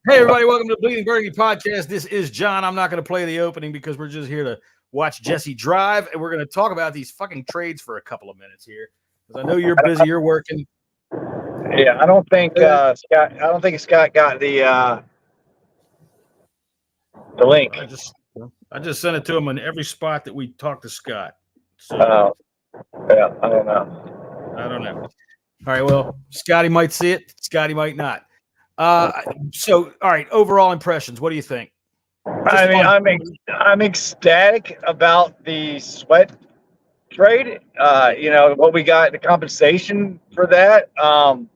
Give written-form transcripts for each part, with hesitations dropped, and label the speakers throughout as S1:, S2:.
S1: Hey, everybody, welcome to the Bleeding Burgundy podcast. This is John. I'm not going to play the opening because we're just here to watch Jesse drive, and we're going to talk about these fucking trades for a couple of minutes here because I know you're busy, you're working.
S2: Yeah, I don't think Scott. I don't think Scott got the link.
S1: I just sent it to him in every spot that we talked to Scott. So
S2: Yeah, I don't know.
S1: I don't know. All right, well, Scotty might see it, Scotty might not. So, all right, overall impressions. What do you think?
S2: I mean, I'm ecstatic about the Sweat trade. What we got, the compensation for that. I'm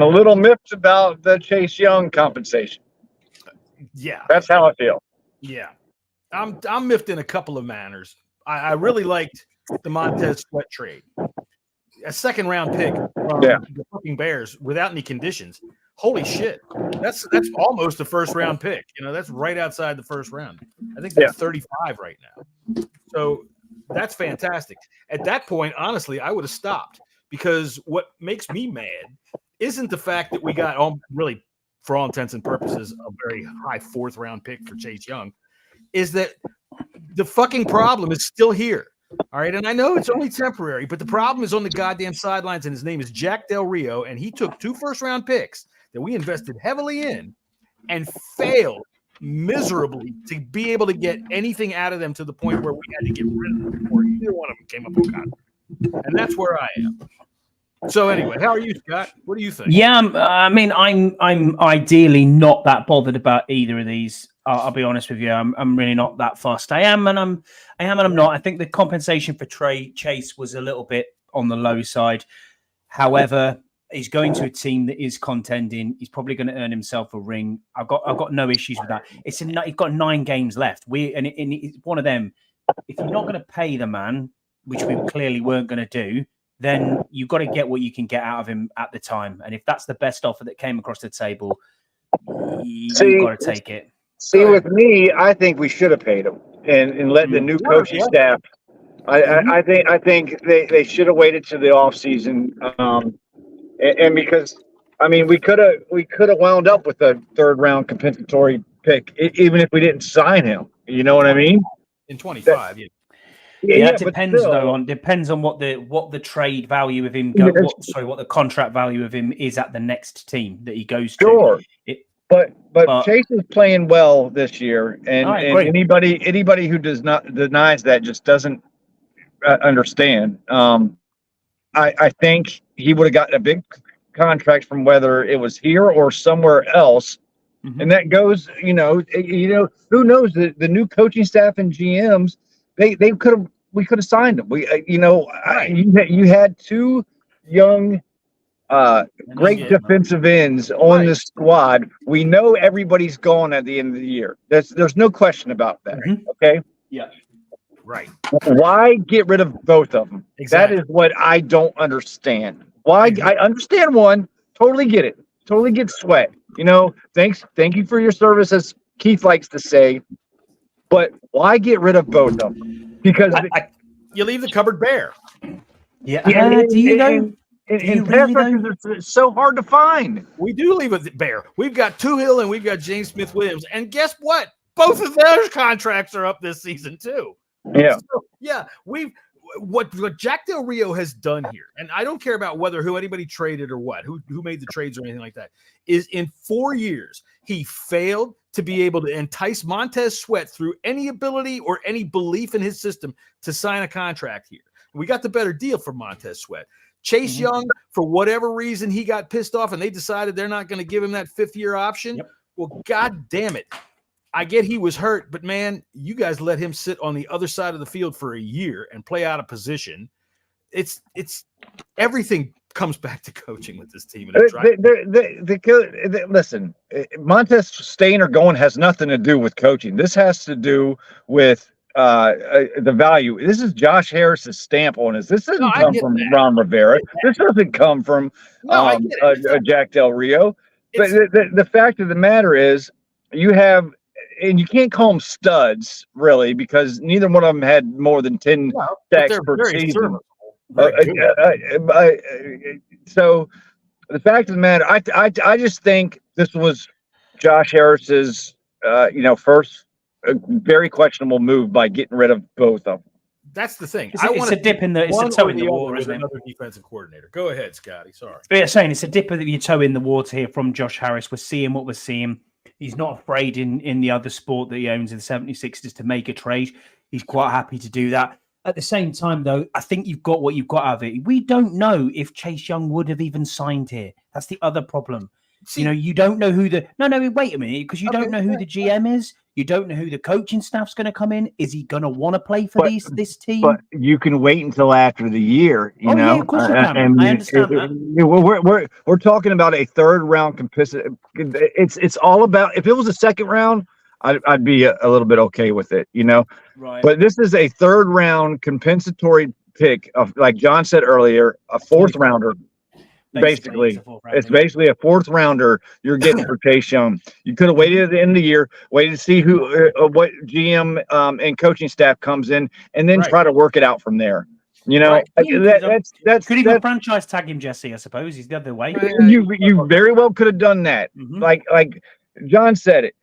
S2: a little miffed about the Chase Young compensation.
S1: Yeah,
S2: that's how I feel.
S1: Yeah, I'm miffed in a couple of manners. I really liked the Montez Sweat trade. A second round pick from the fucking Bears without any conditions. Holy shit. That's almost a first round pick. That's right outside the first round. I think they're 35 right now. So that's fantastic. At that point, honestly, I would have stopped because what makes me mad isn't the fact that we got really, for all intents and purposes, a very high fourth round pick for Chase Young, is that the fucking problem is still here. All right, and I know it's only temporary, but the problem is on the goddamn sidelines, and his name is Jack Del Rio, and he took 2 first-round picks that we invested heavily in and failed miserably to be able to get anything out of them to the point where we had to get rid of them before either one of them came up on contract. And that's where I am. So anyway, how are you, Scott? What do you think?
S3: Yeah, I'm ideally not that bothered about either of these. I'll be honest with you. I'm really not that fussed. I am and I'm not. I think the compensation for Chase was a little bit on the low side. However, he's going to a team that is contending. He's probably going to earn himself a ring. I've got no issues with that. He's got 9 games left. It's one of them. If you're not going to pay the man, which we clearly weren't going to do, then you've got to get what you can get out of him at the time. And if that's the best offer that came across the table, you've got to take it.
S2: See, with me, I think we should have paid him and let the new coaching staff. I think they should have waited to the offseason. And because we could have wound up with a third round compensatory pick even if we didn't sign him. You know what I mean?
S1: In 25,
S3: it depends depends on what the trade value of him what the contract value of him is at the next team that he goes to.
S2: Sure. But Chase is playing well this year, and anybody who denies that just doesn't understand. I think he would have gotten a big contract from whether it was here or somewhere else, and that goes. Who knows the new coaching staff and GMs. We could have signed them. You had 2 young. Great defensive ends on the squad. We know everybody's gone at the end of the year. There's no question about that. Okay.
S3: Yeah.
S1: Right.
S2: Why get rid of both of them? Exactly. That is what I don't understand. Why? I understand one. Totally get it. Totally get Sweat. Thank you for your service, as Keith likes to say. But why get rid of both of them? Because
S1: you leave the cupboard bare.
S3: Yeah. Do you know?
S2: And pass rushers are so hard to find.
S1: We do leave it bare. We've got Tuhill and we've got James Smith-Williams. And guess what? Both of those contracts are up this season too.
S2: Yeah.
S1: So, what Jack Del Rio has done here, and I don't care about who anybody traded or who made the trades or anything like that, is in 4 years, he failed to be able to entice Montez Sweat through any ability or any belief in his system to sign a contract here. We got the better deal for Montez Sweat. Chase Young, for whatever reason, he got pissed off and they decided they're not going to give him that 5th-year option. Yep. Well, God damn it. I get he was hurt, but man, you guys let him sit on the other side of the field for a year and play out of position. It's everything comes back to coaching with this team.
S2: Listen, Montez staying or going has nothing to do with coaching. This has to do with the value. This is Josh Harris's stamp on us. This doesn't come from Ron Rivera. This doesn't come from Jack Del Rio. But the fact of the matter is, you have, and you can't call them studs really, because neither one of them had more than 10 sacks per season. So The fact of the matter, I just think this was Josh Harris's, first very questionable move by getting rid of both of them.
S1: That's the thing.
S3: It's a dip in the. It's a toe in the water, isn't it?
S1: Another defensive coordinator. Go ahead, Scotty. Sorry.
S3: But yeah, saying it's a dip of your toe in the water here from Josh Harris. We're seeing what we're seeing. He's not afraid in the other sport that he owns in the 76ers to make a trade. He's quite happy to do that. At the same time, though, I think you've got what you've got out of it. We don't know if Chase Young would have even signed here. That's the other problem. See, you don't know who the... No, wait a minute, because you don't know who the GM is. You don't know who the coaching staff's going to come in. Is he going to want to play for this team?
S2: But you can wait until after the year, you know.
S3: Yeah, of course you can. I understand that.
S2: We're talking about a third round competition. It's all about, if it was a second round, I'd be a little bit okay with it, you know.
S3: Right.
S2: But this is a third round compensatory pick of, like John said earlier, a fourth rounder. Basically, it's basically a fourth rounder you're getting for Chase Young. You could have waited at the end of the year, waited to see what GM and coaching staff comes in, and then try to work it out from there. You know, that's
S3: could even franchise tag him, Jesse. I suppose he's the other way.
S2: You very well could have done that.
S3: Mm-hmm.
S2: Like John said it.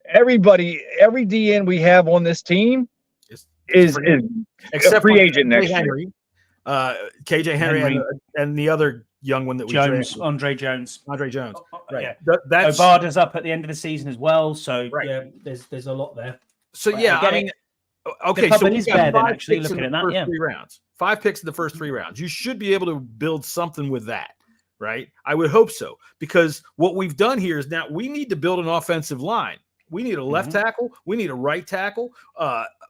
S2: Every DN we have on this team is
S1: except
S2: a free agent next
S1: year. KJ Henry and the other young one that we
S3: drafted. Andre Jones.
S1: Right.
S3: Yeah. Obada's up at the end of the season as well. So yeah, there's a lot there.
S1: So I mean, okay.
S3: So is there then actually looking at that? Yeah.
S1: 3 rounds. 5 picks in the first 3 rounds. You should be able to build something with that, right? I would hope so, because what we've done here is now we need to build an offensive line. We need a left tackle. We need a right tackle.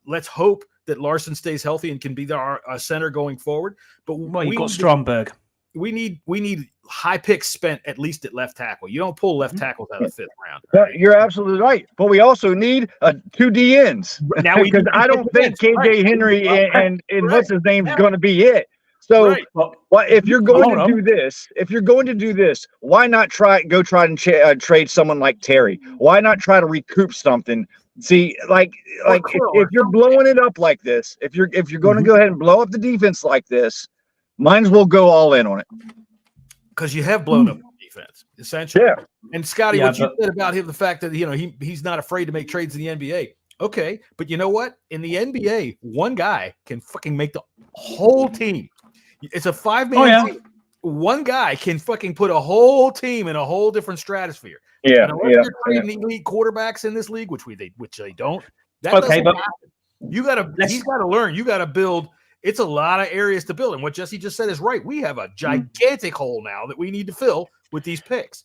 S1: Let's hope that Larson stays healthy and can be our center going forward. But
S3: you've got Stromberg.
S1: We need high picks spent at least at left tackle. You don't pull left tackles out of the 5th round.
S2: Right? You're absolutely right. But we also need 2 DNs. Now, because I don't think KJ Henry and what's his name is going to be it. So, if you're going to do this, why not try and trade someone like Terry? Why not try to recoup something? See, like if you're blowing it up like this, if you're going to go ahead and blow up the defense like this, might as well go all in on it.
S1: Because you have blown up the defense, essentially.
S2: Yeah.
S1: And Scotty, what you said about him, the fact that he's not afraid to make trades in the NBA. Okay, but you know what? In the NBA, one guy can fucking make the whole team. It's a 5-man team. One guy can fucking put a whole team in a whole different stratosphere.
S2: Yeah,
S1: and unless you're trading elite quarterbacks in this league, which they don't. He's got to learn. You got to build. It's a lot of areas to build, and what Jesse just said is right. We have a gigantic hole now that we need to fill with these picks.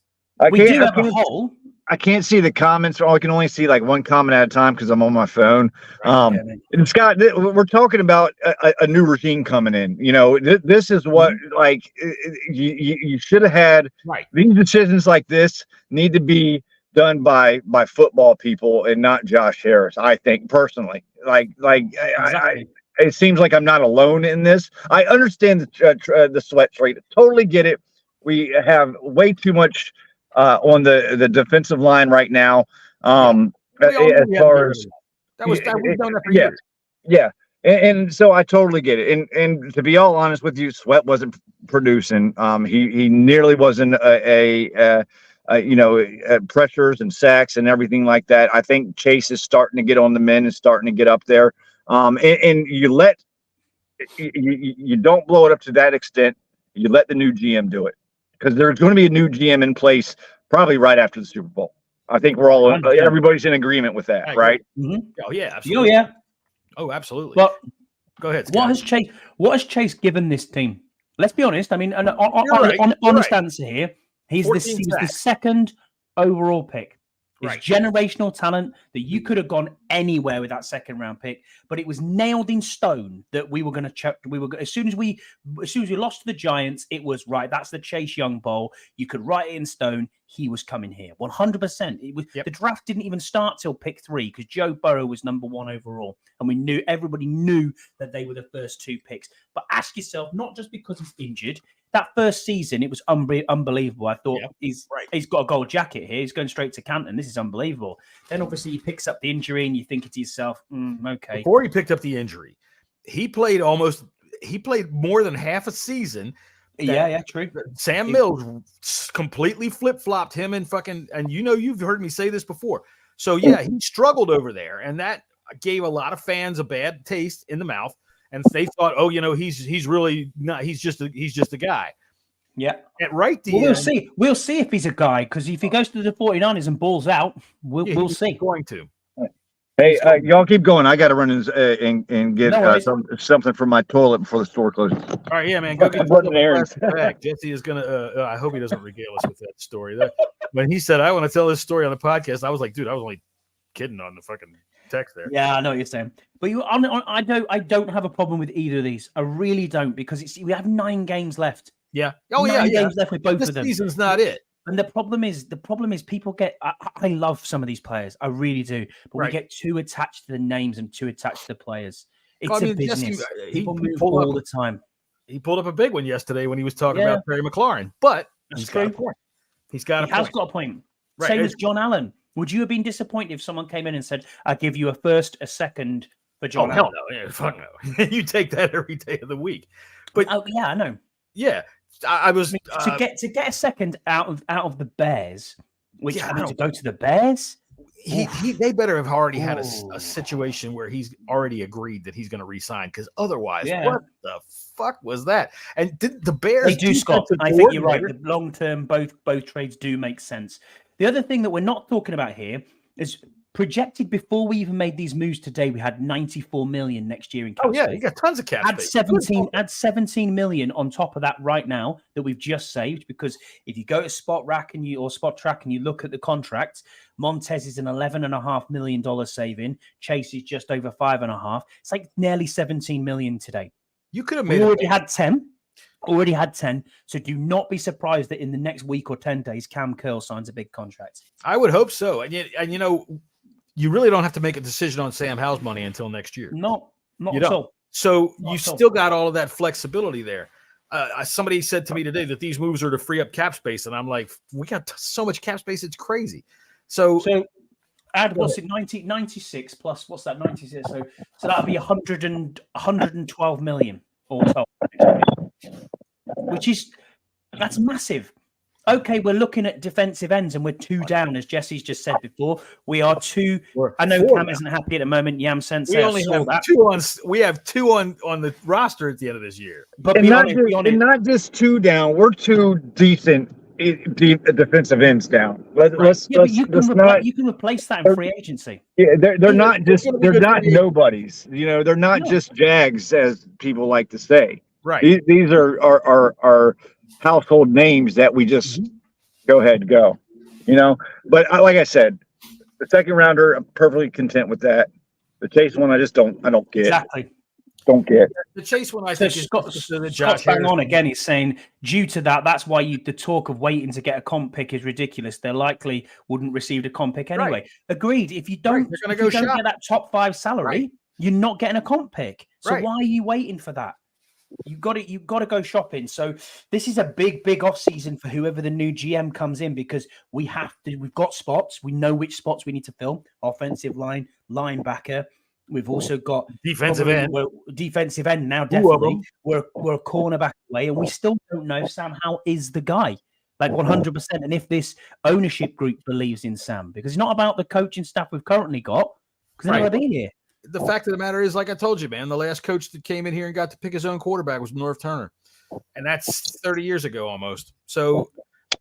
S3: We do have a hole.
S2: I can't see the comments. I can only see like one comment at a time because I'm on my phone. And Scott, we're talking about a new regime coming in. You know, this is what you should have had. Right. These decisions like this need to be done by football people and not Josh Harris. I think personally, exactly. It seems like I'm not alone in this. I understand the sweat trade. Totally get it. We have way too much on the defensive line right now. As far as we've done that for years. Yeah. And so I totally get it. And to be all honest with you, Sweat wasn't producing. He nearly wasn't pressures and sacks and everything like that. I think Chase is starting to get on the men and starting to get up there. And you don't blow it up to that extent. You let the new GM do it, because there's going to be a new GM in place probably right after the Super Bowl. I think everybody's in agreement with that, right?
S3: Mm-hmm.
S1: Oh yeah, absolutely.
S3: Oh yeah.
S1: Oh, absolutely.
S3: Well,
S1: go ahead, Scott.
S3: What has Chase given this team? Let's be honest. I mean, honest answer here. He's the 2nd overall pick. It's generational talent that you could have gone anywhere with that 2nd round pick, but it was nailed in stone that we were going to check. As soon as we lost to the Giants, it was right. That's the Chase Young Bowl. You could write it in stone. He was coming here 100%. It was the draft didn't even start till pick 3 because Joe Burrow was number 1 overall, and everybody knew that they were the first 2 picks. But ask yourself, not just because he's injured. That first season, it was unbelievable. I thought he's got a gold jacket here. He's going straight to Canton. This is unbelievable. Then obviously he picks up the injury, and you think to yourself, okay.
S1: Before he picked up the injury, he played more than half a season
S3: Yeah, true.
S1: Sam Mills completely flip-flopped him and you've heard me say this before. So yeah, he struggled over there, and that gave a lot of fans a bad taste in the mouth, and they thought, oh, he's really not. He's just a guy.
S3: Yeah.
S1: We'll
S3: see. We'll see if he's a guy, because if he goes to the 49ers and balls out, we'll see.
S1: Going to.
S2: Hey, y'all keep going. I got to run and get something from my toilet before the store closes.
S1: All right, yeah, man. Go get
S2: running errands.
S1: Jesse is gonna. I hope he doesn't regale us with that story. When he said, "I want to tell this story on the podcast," I was like, "Dude, I was only kidding on the fucking text there."
S3: Yeah, I know what you're saying, but I don't have a problem with either of these. I really don't, because we have 9 games left.
S1: Yeah.
S3: Nine games left with both
S1: this
S3: of them.
S1: This season's not it.
S3: And the problem is people get. I love some of these players, I really do, but we get too attached to the names and too attached to the players. It's a business. People move all the time.
S1: He pulled up a big one yesterday when he was talking about Terry McLaurin, but he's got a point. He has got
S3: a point.
S1: Right.
S3: Same as John Allen. Would you have been disappointed if someone came in and said, "I'll give you a first, a second for John Allen"?
S1: Hell no! Yeah, fuck no! You take that every day of the week. But
S3: yeah, I know.
S1: Yeah. I was
S3: to get a second out of the Bears, to go to the Bears.
S1: They better have already had a situation where he's already agreed that he's going to resign, because otherwise, what the fuck was that? And did the Bears?
S3: They do, Scott. I think you're right. The long term, both trades do make sense. The other thing that we're not talking about here is projected before we even made these moves today. We had $94 million next year in cap space.
S1: You got tons of cap space.
S3: Add 17 million on top of that right now that we've just saved, because if you go to Spot Track and you look at the contracts, Montez is an $11.5 million saving. Chase is just over 5.5. It's like nearly 17 million today.
S1: You could have
S3: made. We already had 10. So do not be surprised that in the next week or 10 days, Cam Curl signs a big contract.
S1: I would hope so. And you really don't have to make a decision on Sam Howell's money until next year.
S3: Not at all.
S1: So you still got all of that flexibility there. Somebody said to me today that these moves are to free up cap space, and I'm like, we got so much cap space, it's crazy. So
S3: add what's it, 96 plus what's that, 96? So that'll be 112 million all told, that's massive. Okay, we're looking at defensive ends, and we're 2 down, as Jesse's just said before. We are 2. I know Cam isn't happy at the moment. Yam Sensei.
S1: We only have 2 on. We have 2 on the roster at the end of this year.
S2: But not just 2 down. We're 2 decent defensive ends down.
S3: You can replace that in free agency.
S2: Yeah, they're not nobodies. They're not just Jags, as people like to say.
S1: Right.
S2: These are household names that we just go ahead and go. But like I said, the second rounder, I'm perfectly content with that. The Chase one, I don't get.
S3: Exactly.
S2: Don't get.
S1: The Chase one, I think,
S3: Scott's bang on again. He's saying due to that's why the talk of waiting to get a comp pick is ridiculous. They likely wouldn't receive a comp pick anyway. Right. Agreed. If you don't, get that top 5 salary, you're not getting a comp pick. So why are you waiting for that? You've got to go shopping. So this is a big off season for whoever the new GM comes in, because we've got spots. We know which spots we need to fill. Offensive line, linebacker. We've also got
S1: defensive end
S3: now. Definitely, we're a cornerback away, and we still don't know if Sam Howell is the guy, like 100%. And if this ownership group believes in Sam, because it's not about the coaching staff we've currently got, because they've never been here.
S1: The fact of the matter is, like I told you, man, the last coach that came in here and got to pick his own quarterback was North Turner, and that's 30 years ago almost. So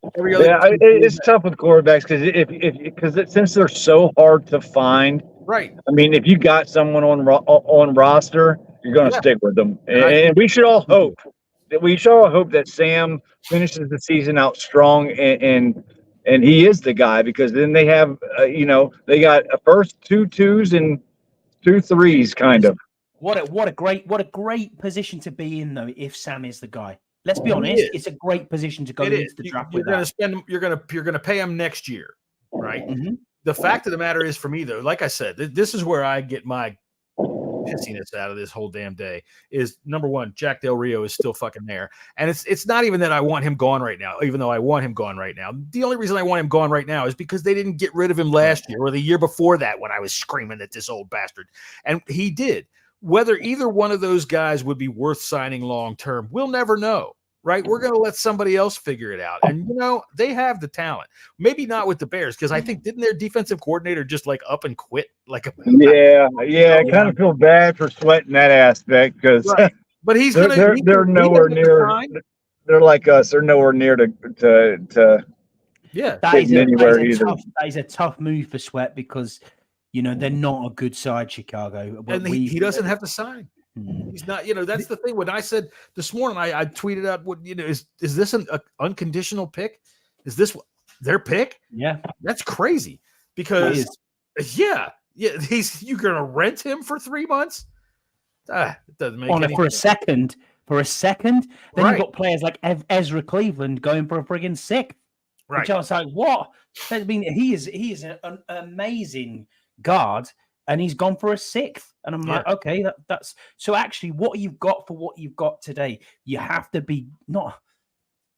S2: it's tough with quarterbacks because since they're so hard to find.
S1: Right.
S2: I mean, if you got someone on roster, you're going to stick with them, and we should all hope that Sam finishes the season out strong and he is the guy, because then they have they got a first 2 2s and 2 3s kind of.
S3: What a great position to be in, though, if Sam is the guy. Let's be honest, it's a great position to go into the draft. You're going to pay him next year, right? Mm-hmm. The fact of the matter is, for me, though, like I said, this is where I get my pissiness out of this whole damn day. Is number one, Jack Del Rio is still fucking there, and it's not even that I want him gone right now, even though I want him gone right now. The only reason I want him gone right now is because they didn't get rid of him last year or the year before that when I was screaming at this old bastard, and he did. Whether either one of those guys would be worth signing long term, we'll never know.
S1: right? We're going to let somebody else figure it out. And, they have the talent. Maybe not with the Bears, because I think, didn't their defensive coordinator just like up and quit? I
S2: kind of feel bad for Sweat in that aspect, because
S1: right. But he's going to,
S2: they're nowhere near, they're like us. They're nowhere near to
S1: yeah.
S3: That is a tough move for Sweat, because, they're not a good side, Chicago.
S1: And he doesn't have to sign. He's not, that's the thing. When I said this morning, I tweeted out, is this an unconditional pick? Is this their pick?
S3: Yeah.
S1: That's crazy, because you're going to rent him for 3 months. It doesn't make any
S3: for a second. Then
S1: right.
S3: You've got players like Ezra Cleveland going for a friggin' sixth.
S1: Right.
S3: Which I was like, what? I mean, he is an amazing guard, and he's gone for a sixth. And I'm like, okay, that's so actually what you've got for what you've got today. You have to be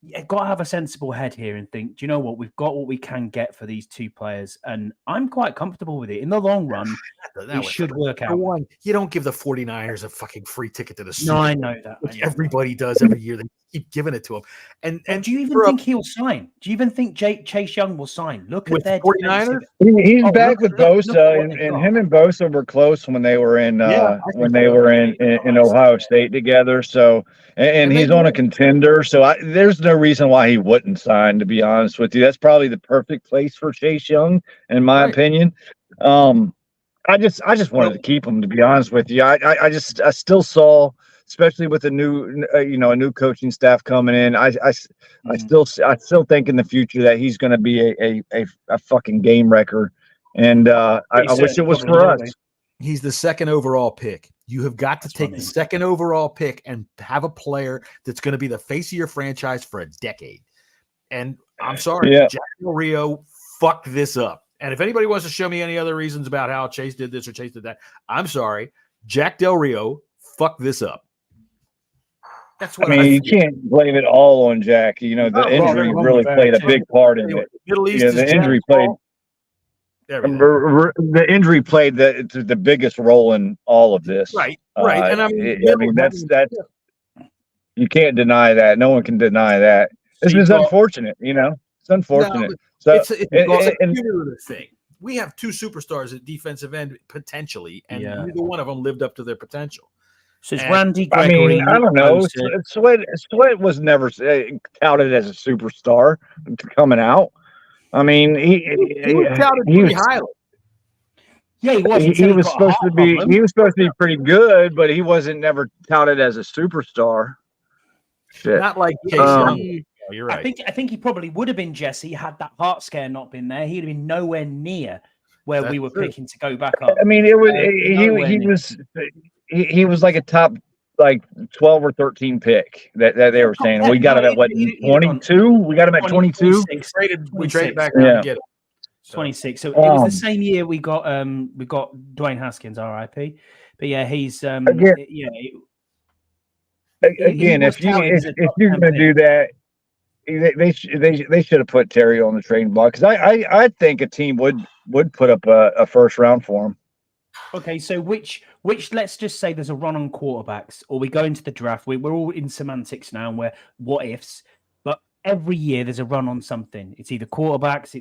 S3: you've got to have a sensible head here and think, do you know what? We've got what we can get for these two players. And I'm quite comfortable with it. In the long run, it should work out.
S1: One, you don't give the 49ers a fucking free ticket to the Super
S3: Bowl.
S1: No,
S3: I know that.
S1: Which everybody does every year. They keep giving it to him. And
S3: do you even think he'll sign? Do you even think Chase Young will sign? Look at their
S1: 49ers.
S2: He's back with Bosa, and him and Bosa were close when they were in in Ohio State together. So, and he's on a contender. So there's no reason why he wouldn't sign. To be honest with you, that's probably the perfect place for Chase Young, in my opinion. I just wanted to keep him. To be honest with you, I still saw, especially with a new coaching staff coming in. I still think in the future that he's going to be a fucking game wrecker, and I wish it was for us.
S1: He's the second overall pick. You have got to take the second overall pick and have a player that's going to be the face of your franchise for a decade. And I'm sorry, Jack Del Rio fucked this up. And if anybody wants to show me any other reasons about how Chase did this or Chase did that, I'm sorry, Jack Del Rio fucked this up. That's what
S2: you can't blame it all on Jack. The injury really played a big part in it.
S1: Middle East
S2: the injury played. The injury played the biggest role in all of this.
S1: Right. And
S2: that's you can't deny that. No one can deny that. This is unfortunate. It's unfortunate.
S1: No, it's a cumulative thing. We have two superstars at defensive end potentially, and neither one of them lived up to their potential.
S3: So it's Randy Gregory.
S2: I don't know. Sweat was never touted as a superstar coming out. I mean, he was touted pretty highly.
S3: Yeah, he was.
S2: He was supposed to be. He was supposed to be pretty good, but he wasn't never touted as a superstar. Shit.
S1: Not like Chase. You're right.
S3: I think he probably would have been Jesse had that heart scare not been there. He'd have been nowhere near where we were picking to go back up.
S2: I mean, it was he was like a top 12 or 13 pick that they were saying. We got him at 22? We got him at 22.
S1: We traded back down to get it.
S3: 26. So it was the same year we got Dwayne Haskins, RIP. But yeah, he's
S2: again, if you're going to do that, they should have put Terry on the trading block, because I think a team would put up a first round for him.
S3: Okay, so which let's just say there's a run on quarterbacks, or we go into the draft. We're all in semantics now, and we're what ifs. But every year there's a run on something. It's either quarterbacks,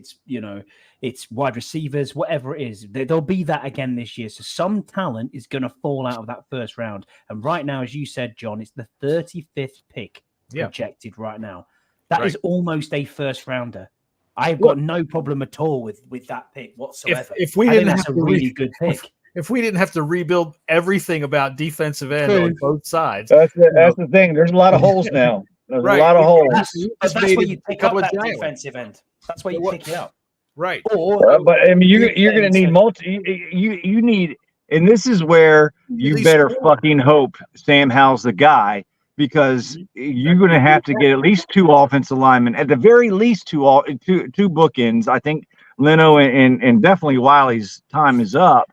S3: it's wide receivers, whatever it is. There'll be that again this year. So some talent is going to fall out of that first round. And right now, as you said, John, it's the 35th pick projected right now. That is almost a first rounder. I've got no problem at all with that pick whatsoever.
S1: If we didn't have
S3: a really good pick.
S1: If we didn't have to rebuild everything about defensive end on both sides.
S2: That's the thing. There's a lot of holes now. There's a lot of holes.
S3: That's where you pick up that defensive end. That's where you pick it up.
S1: Right.
S2: But I mean, you're going to need you need, and this is where you better fucking hope Sam Howell's the guy, because you're going to have to get at least two offensive linemen, at the very least two bookends. I think Leno and definitely Wiley's time is up.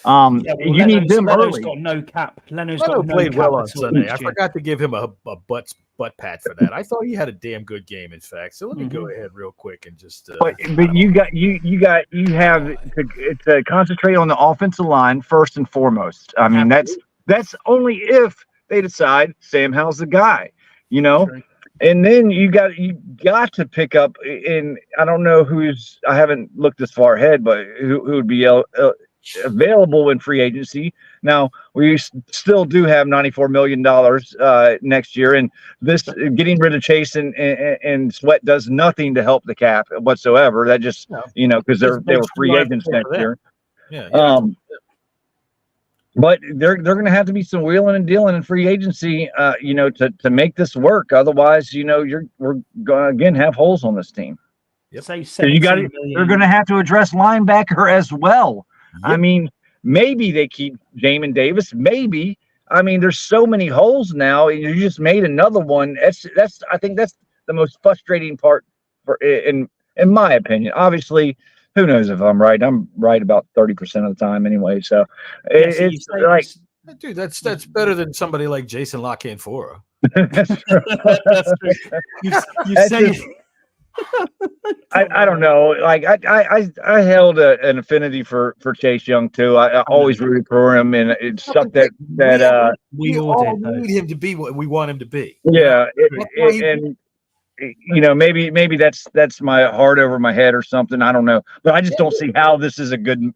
S2: You need them early.
S3: Leno's got no cap. Leno
S1: played well on Sunday. I forgot to give him a butt pat for that. I thought he had a damn good game, in fact. So let me go ahead real quick and just.
S2: But you have to concentrate on the offensive line first and foremost. I mean, that's only if they decide Sam Howell's the guy. And then you got to pick up in. I don't know I haven't looked this far ahead, but who would be available in free agency. Now we still do have $94 million next year, and this getting rid of Chase and Sweat does nothing to help the cap whatsoever. That just because they were free agents next year.
S1: Yeah.
S2: But they're going to have to be some wheeling and dealing in free agency, to make this work. Otherwise, we're going to again have holes on this team.
S1: Yep.
S3: So
S2: they're going to have to address linebacker as well. Yep. I mean, maybe they keep Jamin Davis. Maybe. I mean, there's so many holes now. You just made another one. I think that's the most frustrating part in my opinion. Obviously, who knows if I'm right? I'm right about 30% of the time anyway. So it's like,
S1: dude, that's better than somebody like Jason LaCanfora.
S2: That's true. I don't know. Like I held an affinity for Chase Young too. I always rooted for him, and it's stuff that
S1: we all need him to be what we want him to be.
S2: Yeah, and maybe that's my heart over my head or something. I don't know, but I just don't see how this is a good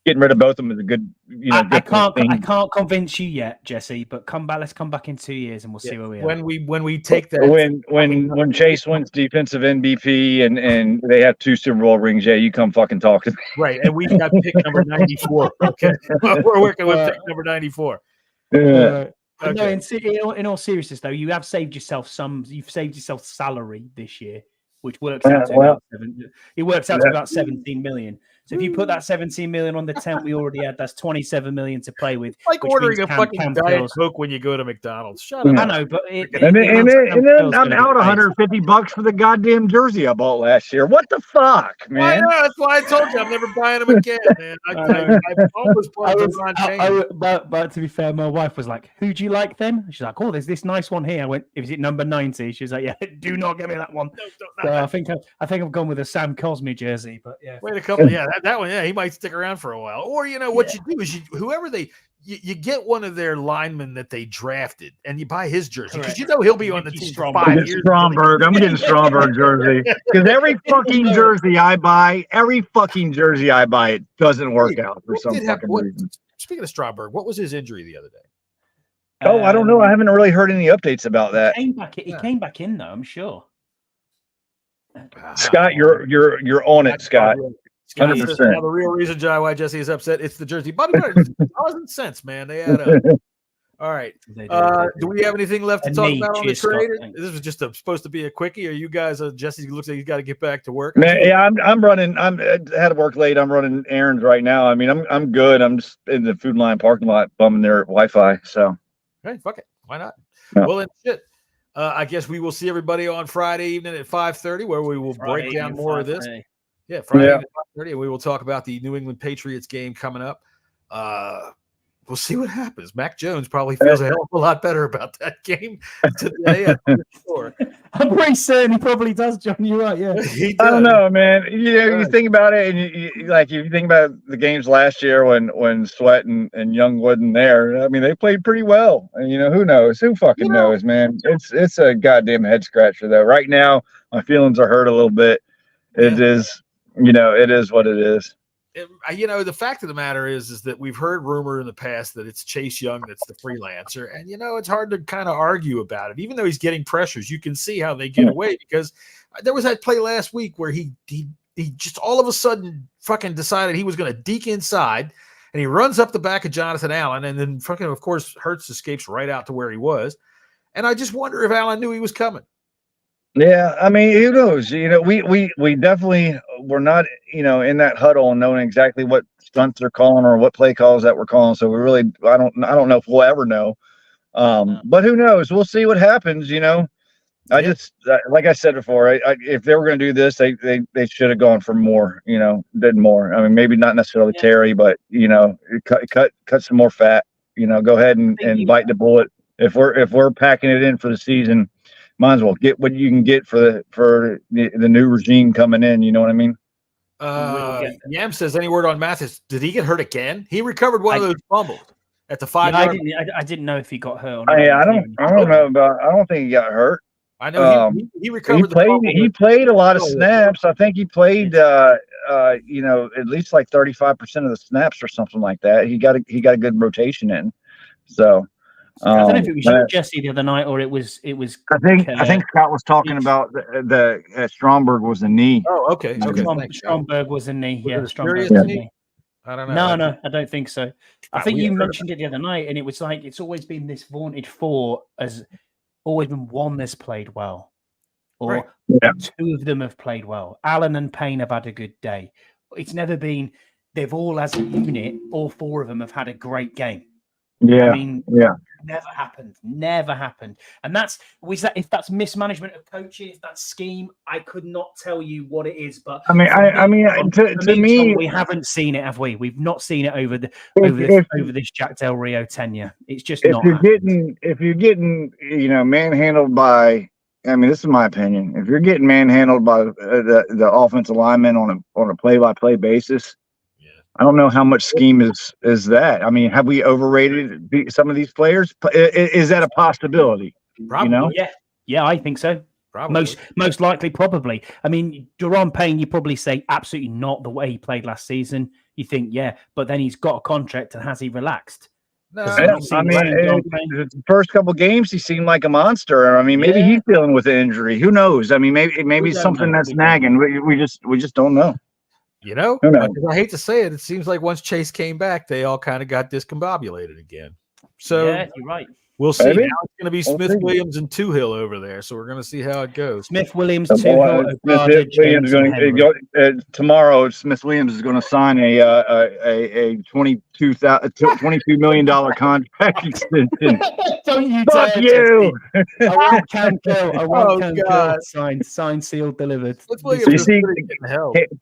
S2: getting rid of both of them is a good.
S3: I can't convince you yet, Jesse. But let's come back in 2 years and we'll see where we are.
S1: When we take that
S2: when Chase wins defensive MVP and they have 2 Super Bowl rings, you come fucking talk to me.
S1: Right, and we got pick number 94. Okay, we're working with pick number 94.
S3: Okay. No, in all seriousness, though, you have saved yourself salary this year, which works out to about 17 million. So if you put that 17 million on the 10 we already had, that's 27 million to play with.
S1: Like ordering a fucking Diet Coke when you go to McDonald's. Shut up.
S3: I know, but
S2: and then I'm out $150 for the goddamn jersey I bought last year. What the fuck, man?
S1: I know, that's why I told you I'm never buying them again, man. I almost bought
S3: but to be fair, my wife was like, "Who do you like then?" She's like, "Oh, there's this nice one here." I went, "Is it number 90?" She's like, "Yeah, do not get me that one." So I think I've gone with a Sam Cosme jersey, but yeah.
S1: Wait a couple, that one, he might stick around for a while. Or what you do is whoever you get one of their linemen that they drafted and you buy his jersey because he'll be on the team for 5 years.
S2: Stromberg, I'm getting Stromberg jersey because every fucking jersey I buy, it doesn't work out for some fucking reason.
S1: Speaking of Stromberg, what was his injury the other day?
S2: Oh, I don't know. I haven't really heard any updates about that.
S3: He came back in though, I'm sure.
S2: Scott, you're on it, Scott. 100%.
S1: Now the real reason why Jesse is upset, it's the jersey. But $1,000 cents, man. They add up. All right. Do we have anything left to talk about on the trade? This was just supposed to be a quickie. Are you guys? Jesse looks like he's got to get back to work.
S2: Man, yeah, I'm running. I had to work late. I'm running errands right now. I mean, I'm good. I'm just in the Food Line parking lot bumming their Wi-Fi. So,
S1: hey, fuck it. Why not?
S2: Yeah.
S1: Well, then shit. I guess we will see everybody on Friday evening at 5:30, where we will break down more of this. Yeah, Friday at 5:30, and we will talk about the New England Patriots game coming up. We'll see what happens. Mac Jones probably feels a hell of a lot better about that game today.
S3: I'm pretty certain he probably does, John. You're right, yeah.
S2: I don't know, man. You think about it, and if you think about the games last year when Sweat and Young wasn't there. I mean, they played pretty well. And who knows? Who fucking knows, man? It's a goddamn head scratcher though. Right now, my feelings are hurt a little bit. It is. It is what it is.
S1: The fact of the matter is that we've heard rumor in the past that it's Chase Young that's the freelancer, and it's hard to kind of argue about it. Even though he's getting pressures, you can see how they get away because there was that play last week where he just all of a sudden fucking decided he was going to deke inside, and he runs up the back of Jonathan Allen, and then fucking of course Hurts escapes right out to where he was, and I just wonder if Allen knew he was coming.
S2: Yeah, I mean, who knows? We definitely were not, in that huddle and knowing exactly what stunts they're calling or what play calls that we're calling. So we really, I don't know if we'll ever know. But who knows? We'll see what happens. I just, like I said before, if they were going to do this, they should have gone for more. Did more. I mean, maybe not necessarily Terry, but cut some more fat. Go ahead and bite the bullet. If we're packing it in for the season. Might as well get what you can get for the new regime coming in. You know what I mean?
S1: Yam says, any word on Mathis? Did he get hurt again? He recovered one of those fumbles. at the
S3: Yeah,
S1: 5-yard.
S3: I didn't know if he got hurt or not.
S2: I don't know about. I don't think he got hurt.
S1: I know he recovered.
S2: He played a lot of snaps. I think he played, you know, at least like 35% of the snaps or something like that. He got a good rotation in. So
S3: I don't know if it was Jesse the other night or it was.
S2: I think Scott was talking about the Stromberg was a knee.
S1: Oh, okay.
S3: Stromberg was a knee. Yeah, Stromberg
S1: was a knee. I don't know.
S3: No, I don't think so. I think you mentioned it the other night, and it was like it's always been this vaunted four as always been one that's played well, or two of them have played well. Allen and Payne have had a good day. It's never been. They've all, as a unit, all four of them have had a great game.
S2: Yeah,
S3: I mean, never happened. And if that's mismanagement of coaching, if that's scheme, I could not tell you what it is. But
S2: to me,
S3: we haven't seen it, have we? We've not seen it over this Jack Del Rio tenure. It's just not.
S2: If you're getting, you know, manhandled by, I mean, this is my opinion. If you're getting manhandled by the offensive lineman on a play-by-play basis. I don't know how much scheme is that. I mean, have we overrated some of these players? Is that a possibility?
S1: Probably.
S2: You know?
S3: Yeah, I think so.
S1: Probably.
S3: Most likely, probably. I mean, Daron Payne, you probably say absolutely not the way he played last season. You think, yeah, but then he's got a contract and has he relaxed?
S2: No, I mean, the first couple of games he seemed like a monster. I mean, maybe he's dealing with an injury. Who knows? I mean, maybe something that's nagging. We just don't know.
S1: You know, I hate to say it, it seems like once Chase came back, they all kind of got discombobulated again. So
S3: yeah, you're right.
S1: We'll see. Now it's going to be Smith, Williams, and Toohill over there, so we're going to see how it goes.
S3: Smith, Williams, Toohill,
S2: tomorrow. Smith Williams is going to sign a $22 million contract extension.
S3: Don't you
S2: Fuck you!
S3: I want Cam Curl. Signed, sealed, delivered.
S2: You see,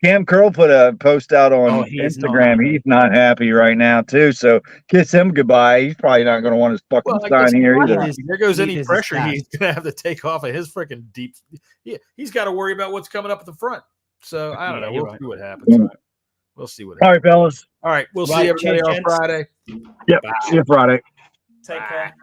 S2: Cam Curl put a post out on Instagram. He's not happy right now too. So kiss him goodbye. He's probably not going to want his fucking sign here either.
S1: There goes any pressure he's going to have to take off of his freaking deep. He's got to worry about what's coming up at the front. So I don't know. We'll see what happens. We'll see what happens.
S2: All right, fellas.
S1: All right. We'll see everybody on Friday.
S2: Yep. See you Friday.
S3: Take care.